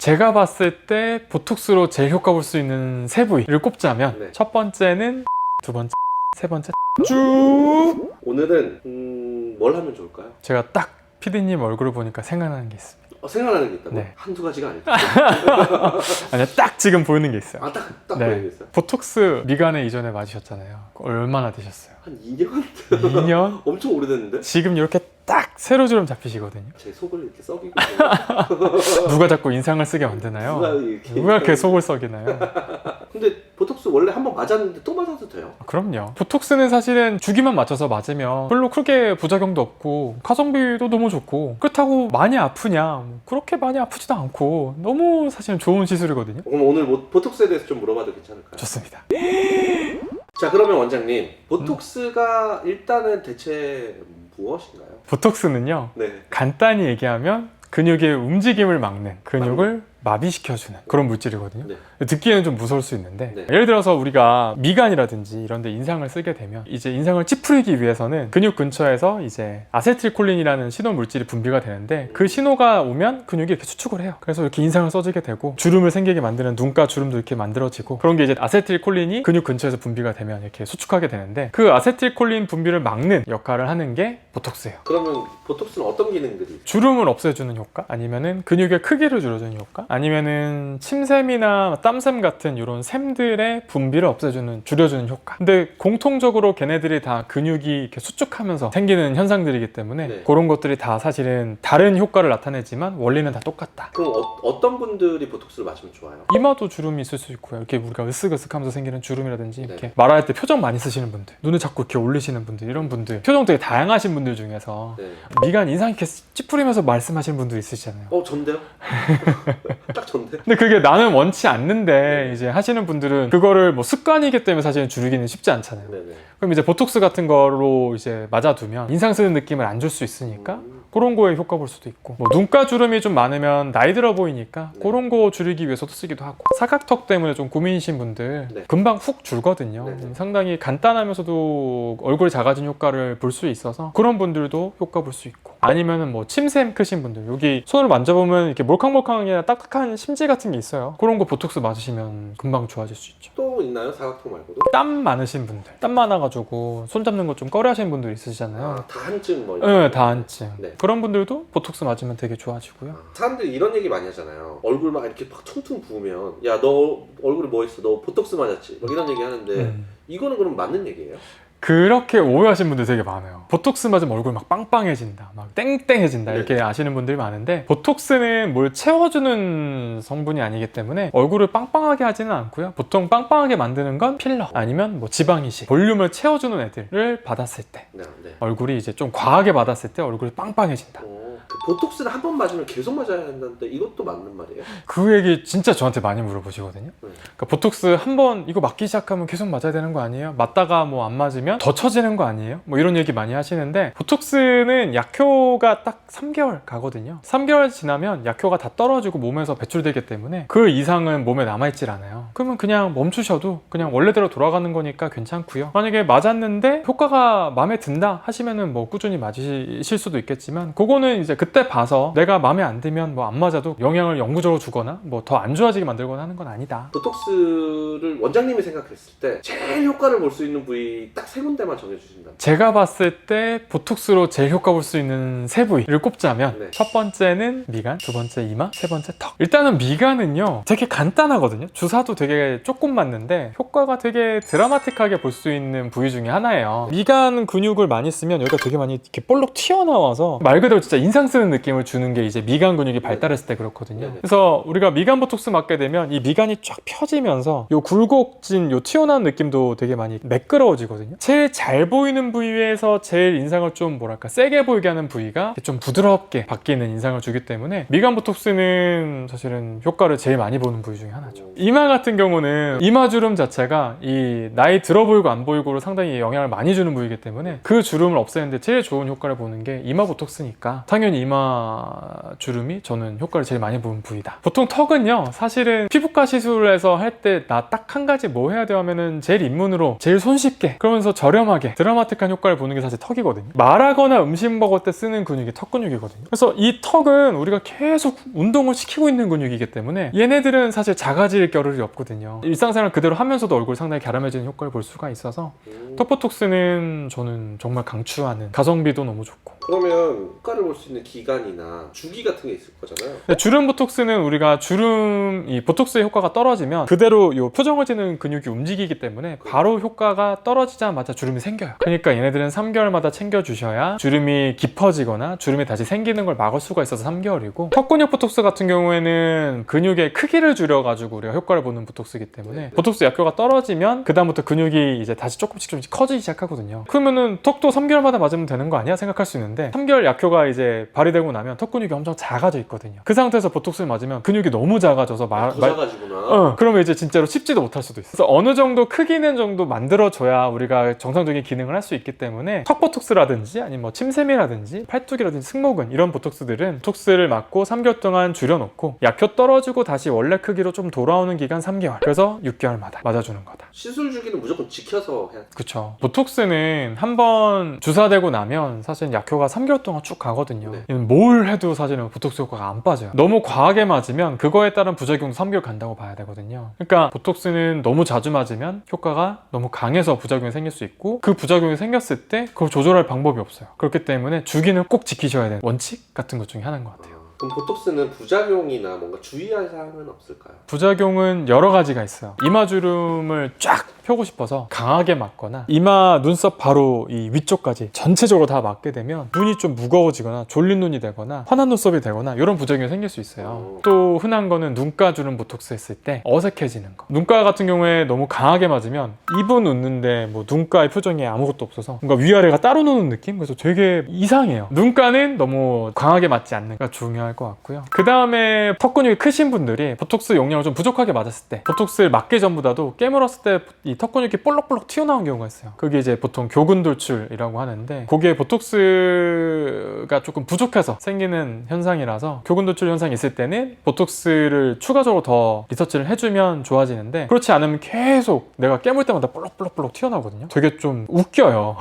제가 봤을 때 보톡스로 제일 효과 볼 수 있는 세 부위를 꼽자면 네. 첫 번째는 두 번째, 세 번째 쭉 오늘은 뭘 하면 좋을까요? 제가 딱 피디님 얼굴을 보니까 생각나는 게 있습니다. 생각나는 게 있다고? 네. 한두 가지가 아니죠. 아니요, 딱 지금 보이는 게 있어요. 딱 네. 보이는 게 있어요. 보톡스 미간에 이전에 맞으셨잖아요. 얼마나 되셨어요? 한 2년? 2년? 엄청 오래됐는데? 지금 이렇게 딱 세로주름 잡히시거든요. 제 속을 이렇게 썩이고 누가 자꾸 인상을 쓰게 만드나요? 누가 이렇게 속을 썩이나요? 근데 보톡스 원래 한번 맞았는데 또 맞아도 돼요? 그럼요. 보톡스는 사실은 주기만 맞춰서 맞으면 별로 크게 부작용도 없고 가성비도 너무 좋고 그렇다고 많이 아프냐? 그렇게 많이 아프지도 않고 너무 사실은 좋은 시술이거든요. 그럼 오늘 보톡스에 대해서 좀 물어봐도 괜찮을까요? 좋습니다. 자, 그러면 원장님, 보톡스가 일단은 대체 무엇인가요? 보톡스는요, 네. 간단히 얘기하면 근육의 움직임을 막는, 근육을 마비시켜주는 그런 물질이거든요. 네. 듣기에는 좀 무서울 수 있는데 네. 예를 들어서 우리가 미간이라든지 이런 데 인상을 쓰게 되면 이제 인상을 찌푸리기 위해서는 근육 근처에서 이제 아세틸콜린이라는 신호 물질이 분비가 되는데 그 신호가 오면 근육이 이렇게 수축을 해요. 그래서 이렇게 인상을 써지게 되고 주름을 생기게 만드는 눈가 주름도 이렇게 만들어지고 그런 게 이제 아세틸콜린이 근육 근처에서 분비가 되면 이렇게 수축하게 되는데 그 아세틸콜린 분비를 막는 역할을 하는 게 보톡스예요. 그러면 보톡스는 어떤 기능들이? 주름을 없애주는 효과? 아니면은 근육의 크기를 줄여주는 효과? 아니면은 침샘이나 땀샘 같은 이런 샘들의 분비를 없애주는, 줄여주는 효과. 근데 공통적으로 걔네들이 다 근육이 이렇게 수축하면서 생기는 현상들이기 때문에 네. 그런 것들이 다 사실은 다른 효과를 나타내지만 원리는 다 똑같다. 그럼 어떤 분들이 보톡스를 맞으면 좋아요? 이마도 주름이 있을 수 있고요. 이렇게 우리가 으쓱으쓱하면서 생기는 주름이라든지 이렇게 네. 말할 때 표정 많이 쓰시는 분들, 눈을 자꾸 이렇게 올리시는 분들, 이런 분들, 표정 되게 다양하신 분들 중에서 네. 미간 인상 이렇게 찌푸리면서 말씀하시는 분들 있으시잖아요. 전데요? 딱 전데? 근데 그게 나는 원치 않는데 이제 하시는 분들은 그거를 뭐 습관이기 때문에 사실은 줄이기는 쉽지 않잖아요. 네네. 그럼 이제 보톡스 같은 거로 이제 맞아두면 인상 쓰는 느낌을 안 줄 수 있으니까 그런 거에 효과 볼 수도 있고 뭐 눈가 주름이 좀 많으면 나이 들어 보이니까 네. 그런 거 줄이기 위해서도 쓰기도 하고 사각턱 때문에 좀 고민이신 분들 네. 금방 훅 줄거든요. 네. 상당히 간단하면서도 얼굴이 작아진 효과를 볼 수 있어서 그런 분들도 효과 볼 수 있고 아니면은 뭐 침샘 크신 분들 여기 손을 만져보면 이렇게 몰캉몰캉하게 딱딱한 심지 같은 게 있어요. 그런 거 보톡스 맞으시면 금방 좋아질 수 있죠. 또 있나요? 사각턱 말고도? 땀 많으신 분들 땀 많아가지고 손 잡는 거 좀 꺼려 하시는 분들 있으시잖아요. 다한증 뭐 네, 다한증. 네. 그런 분들도 보톡스 맞으면 되게 좋아지고요. 사람들이 이런 얘기 많이 하잖아요. 얼굴 막 이렇게 막 퉁퉁 부으면 야 너 얼굴에 뭐 있어? 너 보톡스 맞았지? 막 이런 얘기 하는데 이거는 그럼 맞는 얘기예요? 그렇게 오해하시는 분들 되게 많아요. 보톡스 맞으면 얼굴 막 빵빵해진다, 막 땡땡해진다 이렇게 아시는 분들이 많은데 보톡스는 뭘 채워주는 성분이 아니기 때문에 얼굴을 빵빵하게 하지는 않고요. 보통 빵빵하게 만드는 건 필러 아니면 뭐 지방이식, 볼륨을 채워주는 애들을 받았을 때 네. 얼굴이 이제 좀 과하게 받았을 때 얼굴이 빵빵해진다. 보톡스를 한 번 맞으면 계속 맞아야 한다는데 이것도 맞는 말이에요? 그 얘기 진짜 저한테 많이 물어보시거든요. 그러니까 보톡스 한 번 이거 맞기 시작하면 계속 맞아야 되는 거 아니에요? 맞다가 뭐 안 맞으면 더 처지는 거 아니에요? 뭐 이런 얘기 많이 하시는데 보톡스는 약효가 딱 3개월 가거든요. 3개월 지나면 약효가 다 떨어지고 몸에서 배출되기 때문에 그 이상은 몸에 남아있질 않아요. 그러면 그냥 멈추셔도 그냥 원래대로 돌아가는 거니까 괜찮고요. 만약에 맞았는데 효과가 마음에 든다 하시면은 뭐 꾸준히 맞으실 수도 있겠지만 그거는 이제 그때 봐서 내가 마음에 안 들면 뭐 안 맞아도 영향을 영구적으로 주거나 뭐 더 안 좋아지게 만들거나 하는 건 아니다. 보톡스를 원장님이 생각했을 때 제일 효과를 볼 수 있는 부위 딱 세 군데만 정해주신다. 제가 봤을 때 보톡스로 제일 효과 볼 수 있는 세 부위를 꼽자면 네. 첫 번째는 미간, 두 번째 이마, 세 번째 턱. 일단은 미간은요 되게 간단하거든요. 주사도 되게 조금 맞는데 효과가 되게 드라마틱하게 볼 수 있는 부위 중에 하나예요. 미간 근육을 많이 쓰면 여기가 되게 많이 이렇게 볼록 튀어나와서 말 그대로 진짜 인상 쓰는 느낌을 주는 게 이제 미간 근육이 발달했을 때 그렇거든요. 네네. 그래서 우리가 미간 보톡스 맞게 되면 이 미간이 쫙 펴지면서 요 굴곡진 요 튀어나온 느낌도 되게 많이 매끄러워지거든요. 제일 잘 보이는 부위에서 제일 인상을 좀 뭐랄까 세게 보이게 하는 부위가 좀 부드럽게 바뀌는 인상을 주기 때문에 미간 보톡스는 사실은 효과를 제일 많이 보는 부위 중에 하나죠. 이마 같은 경우는 이마 주름 자체가 이 나이 들어 보이고 안 보이고로 상당히 영향을 많이 주는 부위이기 때문에 그 주름을 없애는데 제일 좋은 효과를 보는 게 이마 보톡스니까 당연히 이마 주름이 저는 효과를 제일 많이 보는 부위다. 보통 턱은요, 사실은 피부과 시술에서 할 때 나 딱 한 가지 뭐 해야 돼요 하면은 제일 입문으로 제일 손쉽게 그러면서 저렴하게 드라마틱한 효과를 보는 게 사실 턱이거든요. 말하거나 음식 먹을 때 쓰는 근육이 턱 근육이거든요. 그래서 이 턱은 우리가 계속 운동을 시키고 있는 근육이기 때문에 얘네들은 사실 작아질 겨를이 없거든요. 일상생활 그대로 하면서도 얼굴 상당히 갸름해지는 효과를 볼 수가 있어서 턱보톡스는 저는 정말 강추하는, 가성비도 너무 좋고. 그러면 효과를 볼 수 있는 기간이나 주기 같은 게 있을 거잖아요. 주름 보톡스는 우리가 이 보톡스의 효과가 떨어지면 그대로 요 표정을 지는 근육이 움직이기 때문에 바로 효과가 떨어지자마자 주름이 생겨요. 그러니까 얘네들은 3개월마다 챙겨주셔야 주름이 깊어지거나 주름이 다시 생기는 걸 막을 수가 있어서 3개월이고, 턱 근육 보톡스 같은 경우에는 근육의 크기를 줄여가지고 우리가 효과를 보는 보톡스이기 때문에 보톡스 약효가 떨어지면 그 다음부터 근육이 이제 다시 조금씩 커지기 시작하거든요. 그러면은 턱도 3개월마다 맞으면 되는 거 아니야? 생각할 수 있는데 3개월 약효가 이제 발휘되고 나면 턱 근육이 엄청 작아져 있거든요. 그 상태에서 보톡스를 맞으면 근육이 너무 작아져서 작아지구나. 그러면 이제 진짜로 씹지도 못할 수도 있어. 그래서 어느 정도 크기는 정도 만들어줘야 우리가 정상적인 기능을 할 수 있기 때문에 턱 보톡스라든지 아니면 뭐 침샘이라든지 팔뚝이라든지 승모근 이런 보톡스들은 보톡스를 맞고 3개월 동안 줄여놓고 약효 떨어지고 다시 원래 크기로 좀 돌아오는 기간 3개월. 그래서 6개월마다 맞아주는 거다. 시술 주기는 무조건 지켜서 해야 돼. 그쵸. 보톡스는 한번 주사되고 나면 사실 약효가 3개월 동안 쭉 가거든요. 네. 뭘 해도 사실은 보톡스 효과가 안 빠져요. 너무 과하게 맞으면 그거에 따른 부작용도 3개월 간다고 봐야 되거든요. 그러니까 보톡스는 너무 자주 맞으면 효과가 너무 강해서 부작용이 생길 수 있고, 그 부작용이 생겼을 때 그걸 조절할 방법이 없어요. 그렇기 때문에 주기는 꼭 지키셔야 되는 원칙 같은 것 중에 하나인 것 같아요. 그럼 보톡스는 부작용이나 뭔가 주의할 사항은 없을까요? 부작용은 여러 가지가 있어요. 이마주름을 쫙 펴고 싶어서 강하게 맞거나 이마 눈썹 바로 이 위쪽까지 전체적으로 다 맞게 되면 눈이 좀 무거워지거나 졸린 눈이 되거나 환한 눈썹이 되거나 이런 부작용이 생길 수 있어요. 또 흔한 거는 눈가 주름 보톡스 했을 때 어색해지는 거. 눈가 같은 경우에 너무 강하게 맞으면 입은 웃는데 뭐 눈가의 표정이 아무것도 없어서 뭔가 위아래가 따로 노는 느낌? 그래서 되게 이상해요. 눈가는 너무 강하게 맞지 않는 게 중요할 것 같고요. 그 다음에 턱 근육이 크신 분들이 보톡스 용량을 좀 부족하게 맞았을 때, 보톡스를 맞기 전보다도 깨물었을 때 이 턱 근육이 볼록볼록 튀어나온 경우가 있어요. 그게 이제 보통 교근 돌출이라고 하는데, 그게 보톡스가 조금 부족해서 생기는 현상이라서 교근 돌출 현상이 있을 때는 보톡스를 추가적으로 더 리서치를 해주면 좋아지는데, 그렇지 않으면 계속 내가 깨물 때마다 볼록볼록 튀어나오거든요. 되게 좀 웃겨요.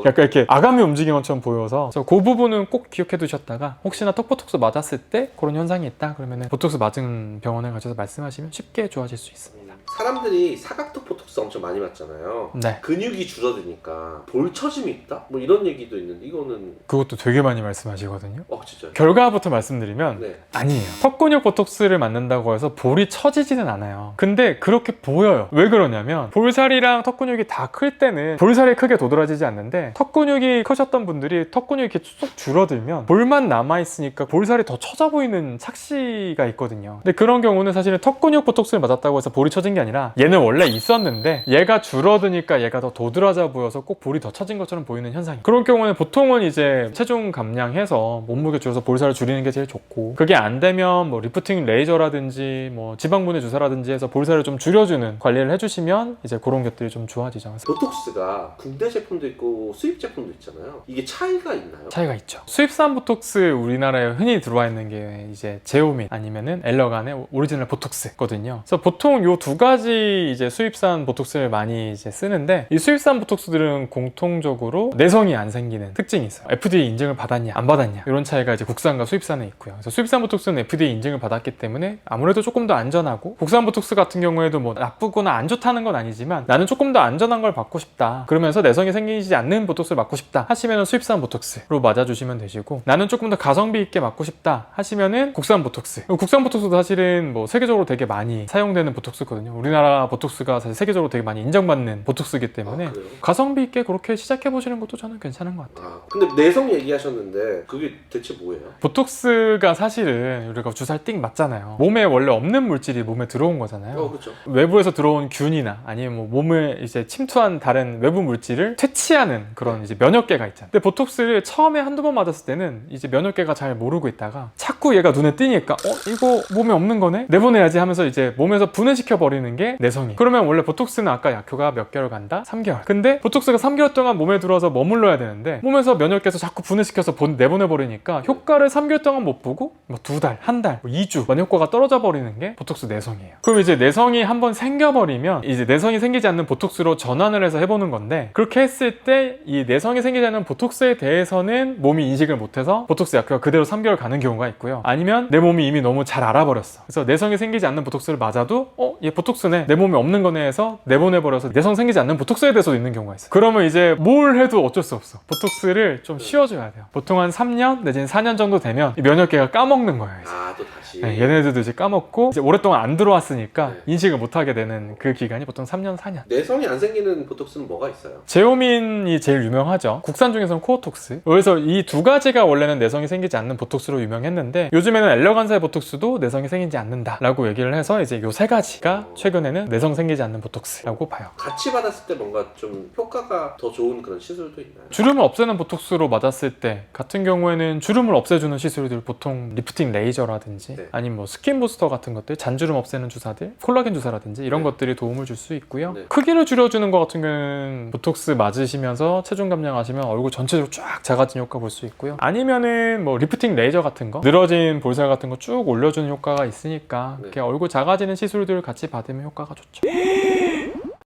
약간 이렇게 아가미 움직이는 것처럼 보여서, 그래서 그 부분은 꼭 기억해 두셨다가 혹시나 턱 보톡스 맞았을 때 그런 현상이 있다 그러면 보톡스 맞은 병원에 가셔서 말씀하시면 쉽게 좋아질 수 있습니다. 사람들이 사각턱 보톡스 엄청 많이 맞잖아요. 네. 근육이 줄어드니까 볼 처짐이 있다? 뭐 이런 얘기도 있는데 이거는 그것도 되게 많이 말씀하시거든요. 진짜요? 결과부터 말씀드리면 네. 아니에요. 턱 근육 보톡스를 맞는다고 해서 볼이 처지지는 않아요. 근데 그렇게 보여요. 왜 그러냐면 볼살이랑 턱 근육이 다 클 때는 볼살이 크게 도드라지지 않는데, 턱 근육이 크셨던 분들이 턱 근육이 이렇게 쑥 줄어들면 볼만 남아있으니까 볼살이 더 처져 보이는 착시가 있거든요. 근데 그런 경우는 사실은 턱 근육 보톡스를 맞았다고 해서 볼이 처진 게 아니라 얘는 원래 있었는데 얘가 줄어드니까 얘가 더 도드라져 보여서 꼭 볼이 더 처진 것처럼 보이는 현상이에요. 그런 경우는 보통은 이제 체중 감량해서 몸무게 줄여서 볼살을 줄이는 게 제일 좋고, 그게 안 되면 뭐 리프팅 레이저라든지 뭐 지방분해 주사라든지 해서 볼살을 좀 줄여주는 관리를 해주시면 이제 그런 것들이 좀 좋아지죠. 보톡스가 국내 제품도 있고 수입 제품도 있잖아요. 이게 차이가 있나요? 차이가 있죠. 수입산 보톡스 우리나라에 흔히 들어와 있는 게 이제 제오민 아니면은 엘러간의 오리지널 보톡스거든요. 그래서 보통 요 두 가지 이제 수입산 보톡스를 많이 이제 쓰는데, 이 수입산 보톡스들은 공통적으로 내성이 안 생기는 특징이 있어요. FDA 인증을 받았냐 안 받았냐 이런 차이가 이제 국산과 수입산에 있고요. 그래서 수입산 보톡스는 FDA 인증을 받았기 때문에 아무래도 조금 더 안전하고, 국산 보톡스 같은 경우에도 뭐 나쁘거나 안 좋다는 건 아니지만 나는 조금 더 안전한 걸 받고 싶다, 그러면서 내성이 생기지 않는 보톡스를 맞고 싶다 하시면은 수입산 보톡스로 맞아주시면 되시고, 나는 조금 더 가성비 있게 맞고 싶다 하시면은 국산 보톡스. 국산 보톡스도 사실은 뭐 세계적으로 되게 많이 사용되는 보톡스거든요. 우리나라 보톡스가 사실 세계적으로 되게 많이 인정받는 보톡스이기 때문에 가성비 있게 그렇게 시작해 보시는 것도 저는 괜찮은 것 같아요. 근데 내성 얘기하셨는데 그게 대체 뭐예요? 보톡스가 사실은 우리가 주사를 띡 맞잖아요. 몸에 원래 없는 물질이 몸에 들어온 거잖아요. 그렇죠. 외부에서 들어온 균이나 아니면 뭐 몸에 이제 침투한 다른 외부 물질을 퇴치하는 그런 이제 면역계가 있잖아요. 근데 보톡스를 처음에 한두 번 맞았을 때는 이제 면역 면역계가 잘 모르고 있다가 자꾸 얘가 눈에 띄니까 이거 몸에 없는 거네? 내보내야지 하면서 이제 몸에서 분해시켜 버리는 게 내성이. 그러면 원래 보톡스는 아까 약효가 몇 개월 간다? 3개월. 근데 보톡스가 3개월 동안 몸에 들어와서 머물러야 되는데 몸에서 면역계에서 자꾸 분해시켜서 내보내 버리니까 효과를 3개월 동안 못 보고 뭐 2달, 1달, 뭐 2주 효과가 떨어져 버리는 게 보톡스 내성이에요. 그럼 이제 내성이 한번 생겨버리면 이제 내성이 생기지 않는 보톡스로 전환을 해서 해보는 건데, 그렇게 했을 때 이 내성이 생기지 않는 보톡스에 대해서는 몸이 인식을 못해서 보톡스 약효가 그대로 3개월 가는 경우가 있고요. 아니면 내 몸이 이미 너무 잘 알아버렸어. 그래서 내성이 생기지 않는 보톡스를 맞아도 얘 보톡스네, 내 몸에 없는 거네 해서 내보내버려서 내성 생기지 않는 보톡스에 대해서도 있는 경우가 있어요. 그러면 이제 뭘 해도 어쩔 수 없어. 보톡스를 좀 쉬어줘야 돼요. 보통 한 3년 내지는 4년 정도 되면 이 면역계가 까먹는 거예요. 이제. 또 다시. 네, 얘네들도 이제 까먹고 이제 오랫동안 안 들어왔으니까 네. 인식을 못하게 되는 그 기간이 보통 3년, 4년. 내성이 안 생기는 보톡스는 뭐가 있어요? 제오민이 제일 유명하죠. 국산 중에서는 코어톡스. 그래서 이 두 가지가 원래는 내성이 생기지 않는 보톡스로 유명했는데, 요즘에는 엘레간사의 보톡스도 내성이 생기지 않는다라고 얘기를 해서 이제 요 세 가지가 최근에는 내성 생기지 않는 보톡스라고 봐요. 같이 받았을 때 뭔가 좀 효과가 더 좋은 그런 시술도 있나요? 주름을 없애는 보톡스로 맞았을 때 같은 경우에는 주름을 없애주는 시술들, 보통 리프팅 레이저라든지 네. 아니면 뭐 스킨 부스터 같은 것들, 잔주름 없애는 주사들, 콜라겐 주사라든지 이런 네. 것들이 도움을 줄 수 있고요. 네. 크기를 줄여주는 것 같은 경우는 보톡스 맞으시면서 체중 감량하시면 얼굴 전체적으로 쫙 작아진 효과 볼 수 있고요. 아니면은 뭐 리프팅 레이저 같은 거, 늘어진 볼살 같은 거 쭉 올려주는 효과가 있으니까 네. 이렇게 얼굴 작아지는 시술들 같이 받으면 효과가 좋죠.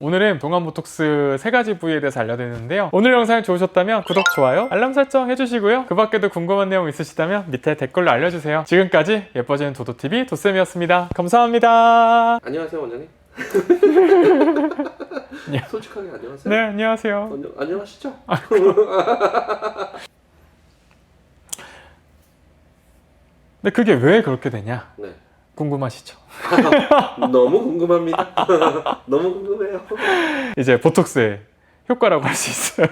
오늘은 동안 보톡스 3가지 부위에 대해서 알려드렸는데요. 오늘 영상 좋으셨다면 구독, 좋아요, 알람 설정 해주시고요. 그 밖에도 궁금한 내용 있으시다면 밑에 댓글로 알려주세요. 지금까지 예뻐지는 도도TV 도쌤이었습니다. 감사합니다. 안녕하세요, 원장님. 솔직하게 안녕하세요. 네, 안녕하세요. 안녕하시죠? 근데 그게 왜 그렇게 되냐? 네. 궁금하시죠? 너무 궁금합니다. 너무 궁금해요. 이제 보톡스의 효과라고 할 수 있어요.